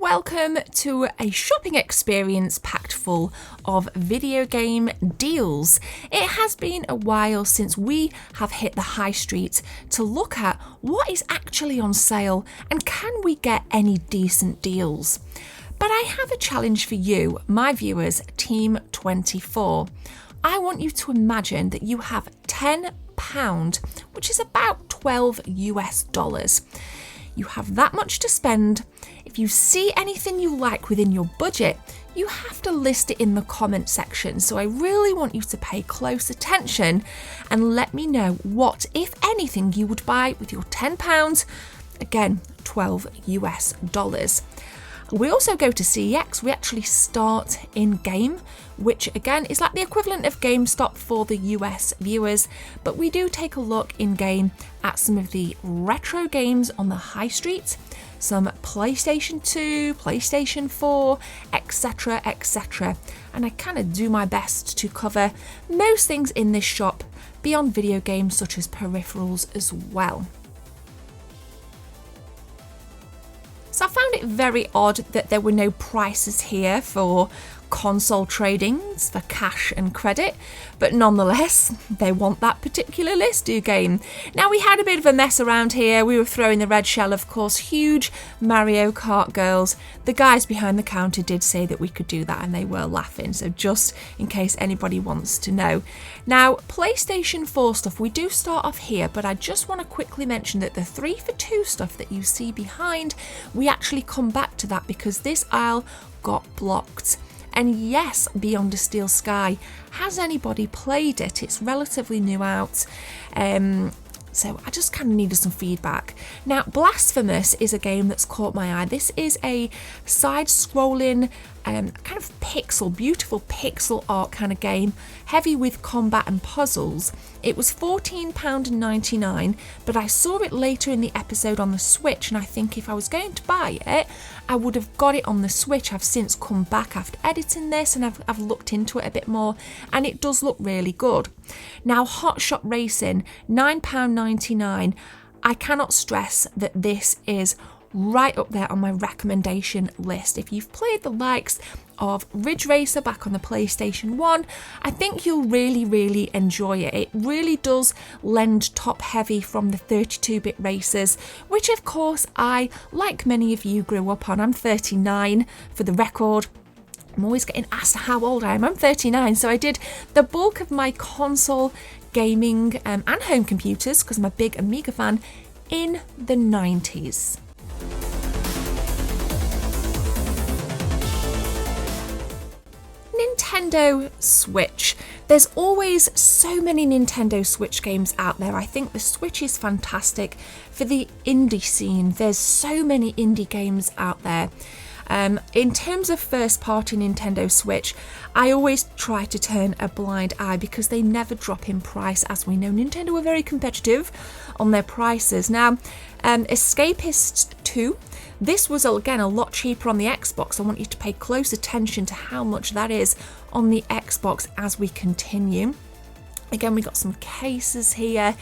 welcome to a shopping experience packed full of video game deals. It has been a while since we have hit the high street to look at what is actually on sale and can we get any decent deals. But I have a challenge for you, my viewers, Team 24. I want you to imagine that you have £10, which is about $12 US. You have that much to spend. If you see anything you like within your budget, you have to list it in the comment section. So I really want you to pay close attention and let me know what, if anything, you would buy with your £10, again, $12 US. We also go to CEX. We actually start in game, which again is like the equivalent of GameStop for the US viewers, but we do take a look in game at some of the retro games on the high street, some PlayStation 2, PlayStation 4, etc, etc. And I kind of do my best to cover most things in this shop beyond video games such as peripherals as well. So I found it very odd that there were no prices here for console tradings for cash and credit, but nonetheless, they want that particular list, do Game. Now, we had a bit of a mess around here. We were throwing the red shell, of course, huge Mario Kart girls. The guys behind the counter did say that we could do that and they were laughing, so just in case anybody wants to know. Now, PlayStation 4 stuff, we do start off here, but I just want to quickly mention that the 3 for 2 stuff that you see behind, we actually come back to that because this aisle got blocked. And yes, Beyond a Steel Sky, has anybody played it? It's relatively new out, so I just kind of needed some feedback. Now, Blasphemous is a game that's caught my eye. This is a side-scrolling kind of beautiful pixel art kind of game, heavy with combat and puzzles. It was £14.99, but I saw it later in the episode on the Switch, and I think if I was going to buy it, I would have got it on the Switch. I've since come back after editing this and I've looked into it a bit more, and it does look really good. Now, Hot Shot Racing, £9.99. I cannot stress that this is right up there on my recommendation list. If you've played the likes of Ridge Racer back on the PlayStation 1, I think you'll really enjoy it. It really does lend top heavy from the 32-bit racers, which of course I, like many of you, grew up on. I'm 39 for the record. I'm always getting asked how old I am. I'm 39, so I did the bulk of my console gaming and home computers, because I'm a big Amiga fan, in the 90s. Nintendo Switch. There's always so many Nintendo Switch games out there. I think the Switch is fantastic for the indie scene. There's so many indie games out there. In terms of first party Nintendo Switch, I always try to turn a blind eye because they never drop in price. As we know, Nintendo are very competitive on their prices. Now, Escapist 2, this was again a lot cheaper on the Xbox. I want you to pay close attention to how much that is on the Xbox as we continue. Again, we got some cases here.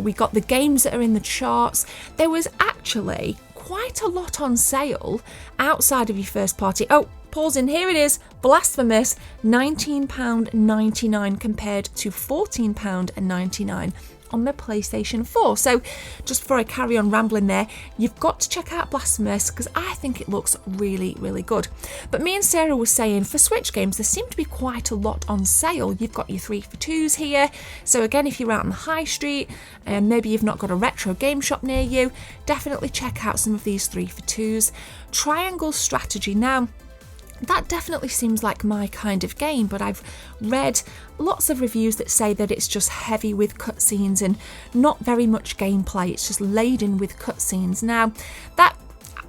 We got the games that are in the charts. There was actually quite a lot on sale outside of your first party. Oh, pause in, here it is. Blasphemous, £19.99 compared to £14.99 on the PlayStation 4. So just before I carry on rambling there, you've got to check out Blasphemous because I think it looks really good. But me and Sarah were saying for Switch games there seem to be quite a lot on sale. You've got your 3 for 2s here, so again, if you're out on the high street and maybe you've not got a retro game shop near you, definitely check out some of these 3 for 2s. Triangle Strategy, now that definitely seems like my kind of game, but I've read lots of reviews that say that it's just heavy with cutscenes and not very much gameplay. It's just laden with cutscenes. Now, that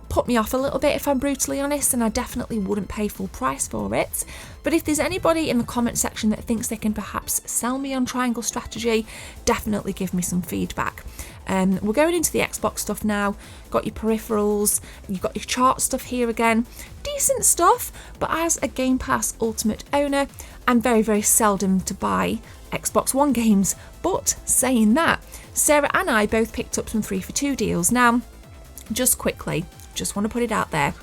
put me off a little bit, if I'm brutally honest, and I definitely wouldn't pay full price for it. But if there's anybody in the comment section that thinks they can perhaps sell me on Triangle Strategy, definitely give me some feedback. We're going into the Xbox stuff now. Got your peripherals, you've got your chart stuff here again. Decent stuff, but as a Game Pass Ultimate owner, I'm very seldom to buy Xbox One games. But saying that, Sarah and I both picked up some 3 for 2 deals. Now, just quickly, just want to put it out there.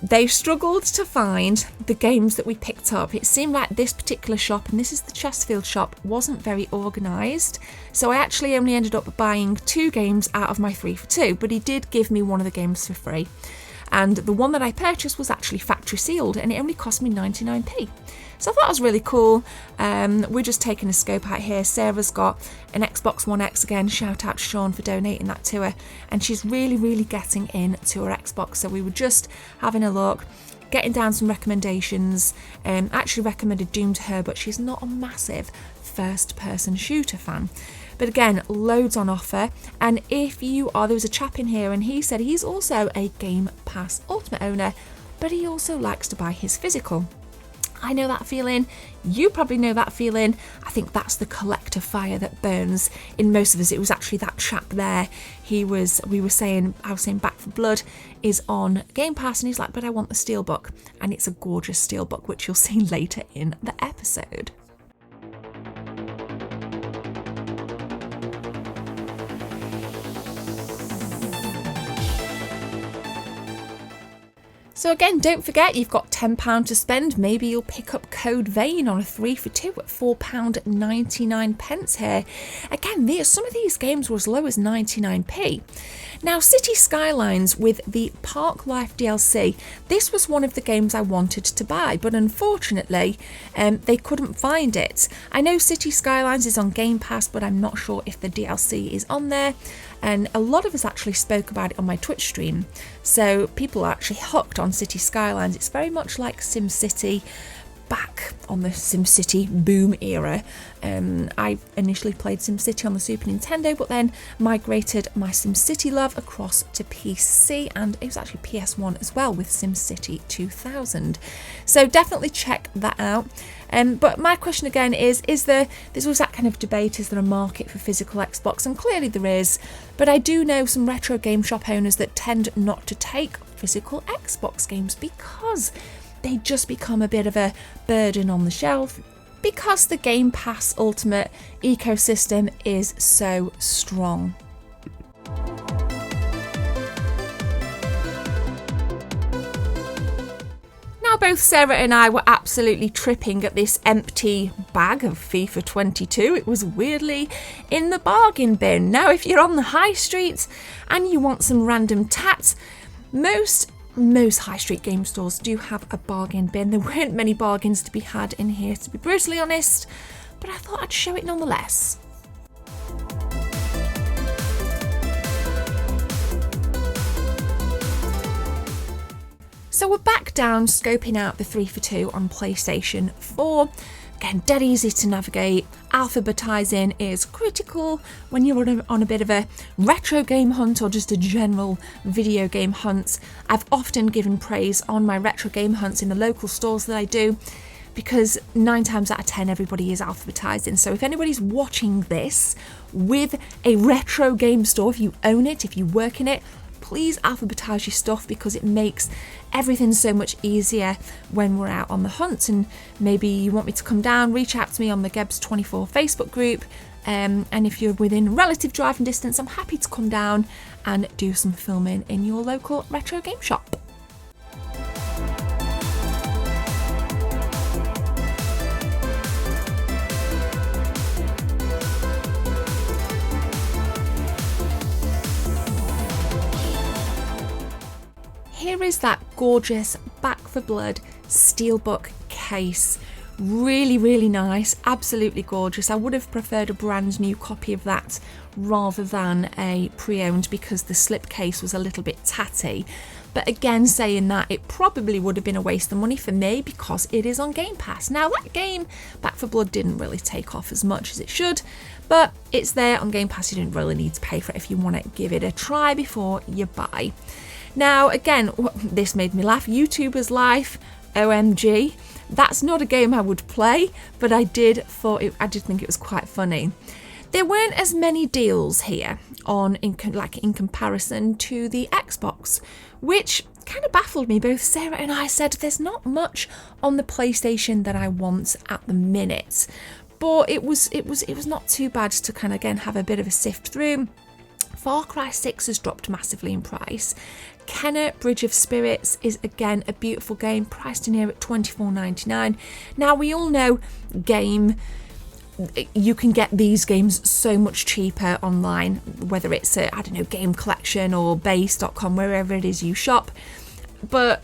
they struggled to find the games that we picked up. It seemed like this particular shop, and this is the Chesterfield shop, wasn't very organised. So I actually only ended up buying 2 games out of my 3 for 2, but he did give me one of the games for free. And the one that I purchased was actually factory sealed, and it only cost me 99p. So I thought it was really cool. We're just taking a scope out here. Sarah's got an Xbox One X again. Shout out to Sean for donating that to her. And she's really getting into her Xbox. So we were just having a look, getting down some recommendations. Actually recommended Doom to her, but she's not a massive first-person shooter fan. But again, loads on offer. And if you are, there was a chap in here and he said he's also a Game Pass Ultimate owner, but he also likes to buy his physical. I know that feeling, you probably know that feeling. I think that's the collective fire that burns in most of us. It was actually that chap there. I was saying Back 4 Blood is on Game Pass, and he's like, but I want the Steelbook. And it's a gorgeous Steelbook, which you'll see later in the episode. So again, don't forget, you've got £10 to spend. Maybe you'll pick up Code Vein on a 3 for 2 at £4.99 here. Again, some of these games were as low as 99p. Now, City Skylines with the Park Life DLC, this was one of the games I wanted to buy, but unfortunately, they couldn't find it. I know City Skylines is on Game Pass, but I'm not sure if the DLC is on there. And a lot of us actually spoke about it on my Twitch stream. So people are actually hooked on City Skylines. It's very much like SimCity back on the SimCity boom era. I initially played SimCity on the Super Nintendo, but then migrated my SimCity love across to PC, and it was actually PS1 as well with SimCity 2000. So definitely check that out. But my question again is there was that kind of debate, is there a market for physical Xbox? And clearly there is, but I do know some retro game shop owners that tend not to take physical Xbox games because they just become a bit of a burden on the shelf, because the Game Pass Ultimate ecosystem is so strong. Now, both Sarah and I were absolutely tripping at this empty bag of FIFA 22. It was weirdly in the bargain bin. Now, if you're on the high street and you want some random tats, most high street game stores do have a bargain bin. There weren't many bargains to be had in here, to be brutally honest, but I thought I'd show it nonetheless. So we're back down scoping out the 3 for 2 on PlayStation 4. Again, dead easy to navigate. Alphabetising is critical when you're on a bit of a retro game hunt or just a general video game hunt. I've often given praise on my retro game hunts in the local stores that I do, because 9 times out of 10 everybody is alphabetising. So if anybody's watching this with a retro game store, if you own it, if you work in it, please alphabetise your stuff, because it makes everything so much easier when we're out on the hunt. And maybe you want me to come down, reach out to me on the Gebs24 Facebook group, and if you're within relative driving distance, I'm happy to come down and do some filming in your local retro game shop. Here is that gorgeous Back 4 Blood Steelbook case. Really nice, absolutely gorgeous. I would have preferred a brand new copy of that rather than a pre-owned, because the slipcase was a little bit tatty. But again, saying that, it probably would have been a waste of money for me because it is on Game Pass. Now, that game, Back 4 Blood, didn't really take off as much as it should, but it's there on Game Pass. You didn't really need to pay for it if you want to give it a try before you buy. Now, again, this made me laugh. YouTuber's Life, OMG. That's not a game I would play, but I did think it was quite funny. There weren't as many deals here in comparison to the Xbox, which kind of baffled me. Both Sarah and I said there's not much on the PlayStation that I want at the minute, but it was not too bad to kind of again have a bit of a sift through. Far Cry 6 has dropped massively in price. Kenner Bridge of Spirits is again a beautiful game, priced in here at $24.99. Now we all know Game, you can get these games so much cheaper online, whether it's I don't know, Game Collection or base.com, wherever it is you shop, but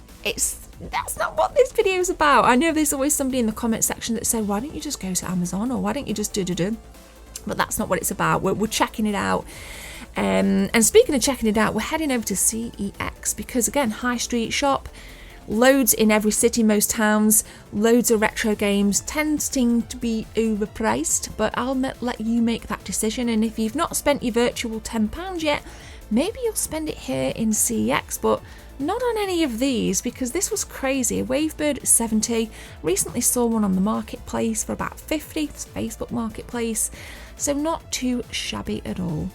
that's not what this video is about. I know there's always somebody in the comment section that say, why don't you just go to Amazon, or why don't you just do, but that's not what it's about. We're checking it out. And speaking of checking it out, we're heading over to CEX because, again, high street shop, loads in every city, most towns, loads of retro games, tending to be overpriced, but I'll let you make that decision. And if you've not spent your virtual £10 yet, maybe you'll spend it here in CEX, but not on any of these, because this was crazy. A Wavebird 70, recently saw one on the marketplace for about 50, it's Facebook Marketplace, so not too shabby at all.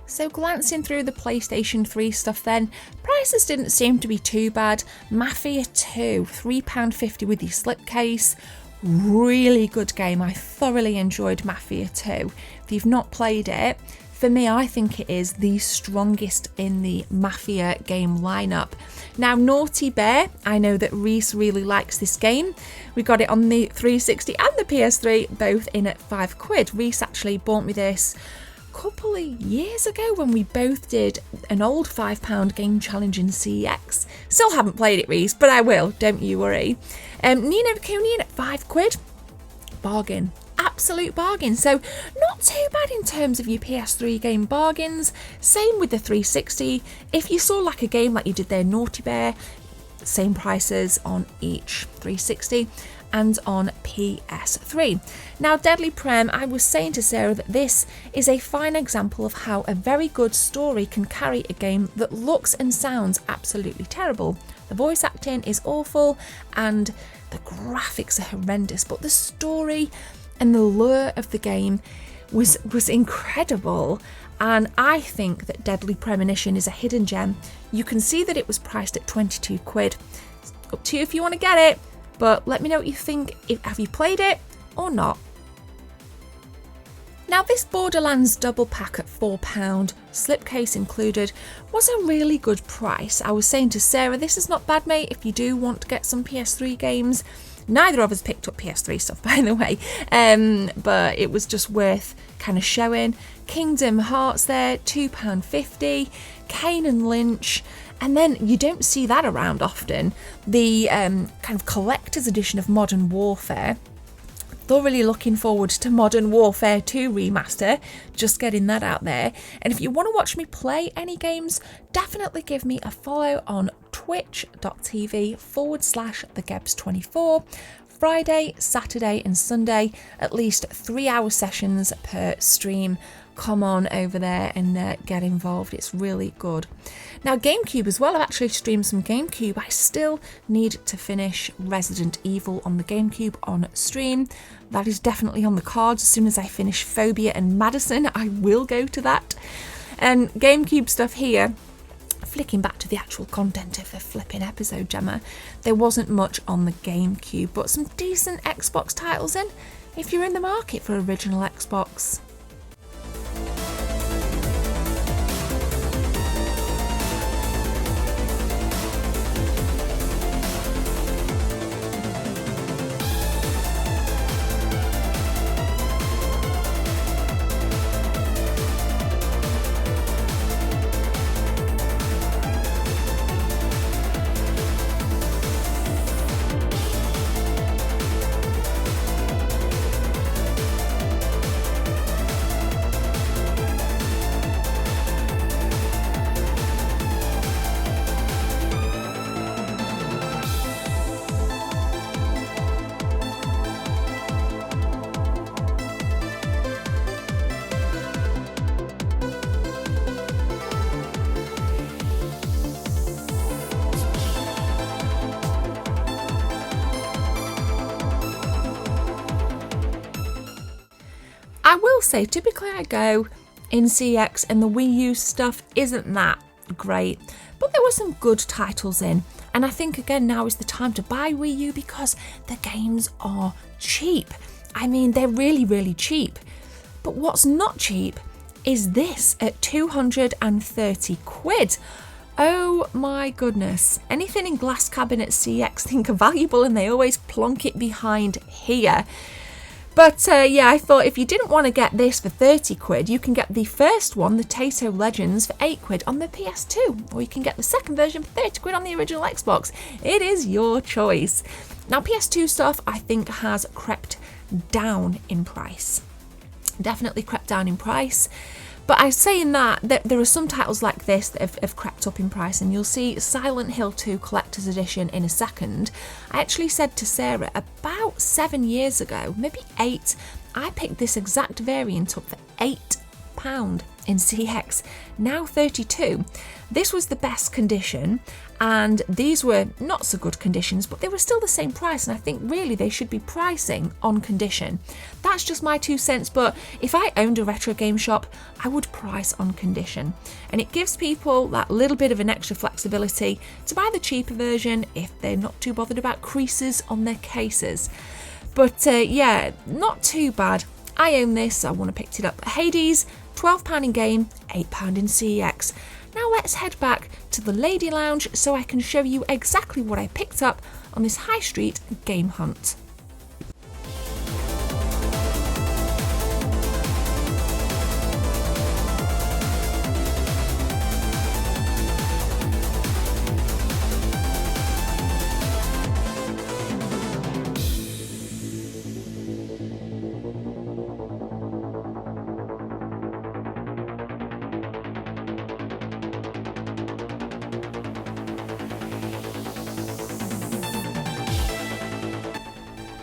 So glancing through the PlayStation 3 stuff then, prices didn't seem to be too bad. Mafia 2, £3.50 with your slipcase. Really good game. I thoroughly enjoyed Mafia 2. If you've not played it, for me, I think it is the strongest in the Mafia game lineup. Now, Naughty Bear, I know that Reese really likes this game. We got it on the 360 and the PS3, both in at £5. Reese actually bought me this couple of years ago when we both did an old £5 game challenge in CEX. Still haven't played it, Reese, but I will, don't you worry. Ni no Kuni at £5. Bargain. Absolute bargain. So not too bad in terms of your PS3 game bargains. Same with the 360. If you saw like a game like you did there, Naughty Bear, same prices on each 360 and on PS3. Now, Deadly Prem, I was saying to Sarah that this is a fine example of how a very good story can carry a game that looks and sounds absolutely terrible. The voice acting is awful and the graphics are horrendous, but the story and the lure of the game was incredible. And I think that Deadly Premonition is a hidden gem. You can see that it was priced at £22. It's up to you if you want to get it, but let me know what you think. Have you played it or not? Now, this Borderlands double pack at £4, slipcase included, was a really good price. I was saying to Sarah, this is not bad, mate, if you do want to get some PS3 games. Neither of us picked up PS3 stuff, by the way, but it was just worth kind of showing. Kingdom Hearts there, £2.50. Kane and Lynch, and then you don't see that around often. The kind of collector's edition of Modern Warfare. Thoroughly looking forward to Modern Warfare 2 remaster, just getting that out there. And if you want to watch me play any games, definitely give me a follow on twitch.tv/thegebs24. Friday, Saturday and Sunday, at least 3-hour sessions per stream. Come on over there and get involved. It's really good. Now, GameCube as well. I've actually streamed some GameCube. I still need to finish Resident Evil on the GameCube on stream. That is definitely on the cards. As soon as I finish Phobia and Madison, I will go to that. And GameCube stuff here, flicking back to the actual content of the flipping episode, Gemma, there wasn't much on the GameCube, but some decent Xbox titles in if you're in the market for original Xbox. I will say, typically I go in CEX and the Wii U stuff isn't that great, but there were some good titles in. And I think again now is the time to buy Wii U because the games are cheap. I mean, they're really, really cheap. But what's not cheap is this at 230 quid. Oh my goodness. Anything in glass cabinet CEX think are valuable and they always plonk it behind here. But yeah, I thought if you didn't want to get this for 30 quid, you can get the first one, the Taito Legends, for 8 quid on the PS2. Or you can get the second version for 30 quid on the original Xbox. It is your choice. Now, PS2 stuff, I think, has crept down in price. Definitely crept down in price. But I say in that there are some titles like this that have crept up in price, and you'll see Silent Hill 2 Collector's Edition in a second. I actually said to Sarah about 7 years ago, maybe 8, I picked this exact variant up for £8 in CEX, now 32. This was the best condition, and these were not so good conditions, but they were still the same price, and I think really they should be pricing on condition. That's just my 2 cents, but if I owned a retro game shop, I would price on condition. And it gives people that little bit of an extra flexibility to buy the cheaper version if they're not too bothered about creases on their cases. But yeah, not too bad. I own this, I want to pick it up. Hades, £12 in game, £8 in CEX. Now let's head back to the Lady Lounge so I can show you exactly what I picked up on this high street game hunt.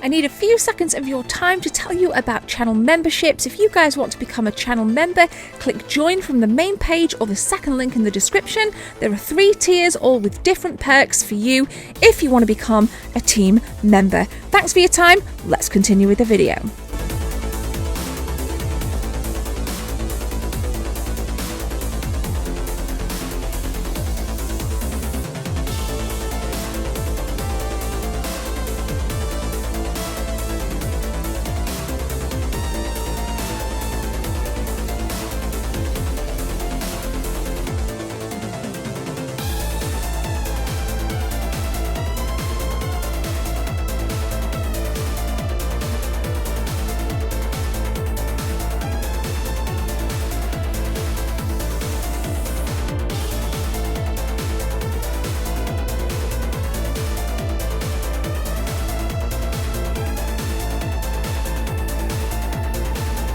I need a few seconds of your time to tell you about channel memberships. If you guys want to become a channel member, click join from the main page or the second link in the description. There are 3 tiers, all with different perks for you if you want to become a team member. Thanks for your time. Let's continue with the video.